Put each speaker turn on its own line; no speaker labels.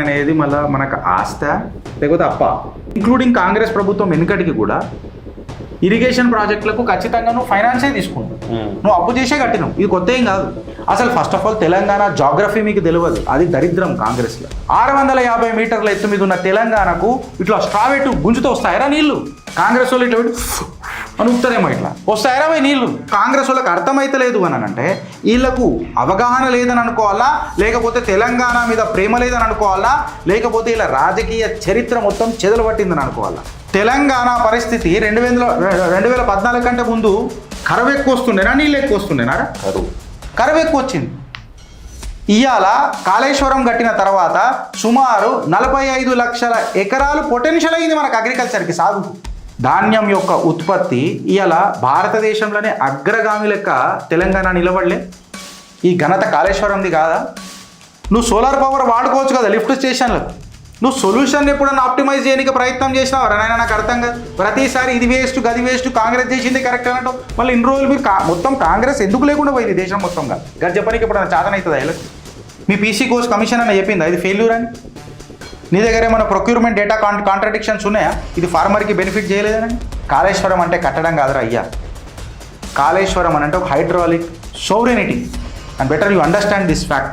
అనేది మళ్ళీ మనకు ఆస్త లేకపోతే అప్ప. ఇంక్లూడింగ్ కాంగ్రెస్ ప్రభుత్వం వెనుకటికి కూడా ఇరిగేషన్ ప్రాజెక్టులకు ఖచ్చితంగా నువ్వు ఫైనాన్సే తీసుకుంటావు, నువ్వు అప్పు చేసే కట్టినావు. ఇది కొత్త ఏం కాదు. అసలు first of all Telangana geography మీకు తెలియదు, అది దరిద్రం కాంగ్రెస్లో. 650 మీటర్ల ఎత్తు మీద ఉన్న తెలంగాణకు ఇట్లా స్ట్రావెట్ గుంజుతో వస్తాయరా నీళ్లు? కాంగ్రెస్ వాళ్ళు ఇట్లా అని ఉత్తరేమో ఇట్లా వస్తాయరా పోయి నీళ్లు? కాంగ్రెస్ వాళ్ళకి అర్థమైతలేదు అని అంటే వీళ్ళకు అవగాహన లేదని అనుకోవాలా, లేకపోతే తెలంగాణ మీద ప్రేమ లేదని అనుకోవాలా, లేకపోతే ఇలా రాజకీయ చరిత్ర మొత్తం చెదలు పట్టిందని అనుకోవాలా. తెలంగాణ పరిస్థితి 2014 కంటే ముందు కరువు ఎక్కువ వస్తుండేనా, నీళ్ళు ఎక్కువ వస్తుండేనా? కరువు ఎక్కువ వచ్చింది. ఇవాళ కాళేశ్వరం కట్టిన తర్వాత సుమారు 45 లక్షల ఎకరాలు పొటెన్షియల్ అయింది మనకు అగ్రికల్చర్కి, సాగు ధాన్యం యొక్క ఉత్పత్తి. ఇవాళ భారతదేశంలోనే అగ్రగామి లెక్క తెలంగాణ నిలబడలే. ఈ ఘనత కాళేశ్వరంది కాదా? నువ్వు సోలార్ పవర్ వాడుకోవచ్చు కదా లిఫ్ట్ స్టేషన్లకు. నువ్వు సొల్యూషన్ ఎప్పుడన్నా ఆప్టిమైజ్ చేయడానికి ప్రయత్నం చేసినావు నాయన? నాకు అర్థం కాదు. ప్రతిసారి ఇది వేస్ట్ గది వేస్ట్, కాంగ్రెస్ చేసింది కరెక్ట్ అన్నట్టు. మళ్ళీ ఇన్ని రోజులు మీరు మొత్తం కాంగ్రెస్ ఎందుకు లేకుండా పోయింది దేశం మొత్తంగా? గది చెప్పడానికి ఎప్పుడన్నా చాతన అవుతుందా? ఇలా మీ పీసీ కోర్స్ కమిషన్ అన్న చెప్పిందా ఇది ఫెయిల్యూర్ అని? నీ దగ్గర ఏమైనా ప్రొక్యూర్మెంట్ డేటా కాంట్రడిక్షన్స్ ఉన్నాయా? ఇది ఫార్మర్కి బెనిఫిట్ చేయలేదని? కాళేశ్వరం అంటే కట్టడం కాదురా అయ్యా. కాళేశ్వరం అని అంటే ఒక hydraulic sovereignty. And better you understand this fact.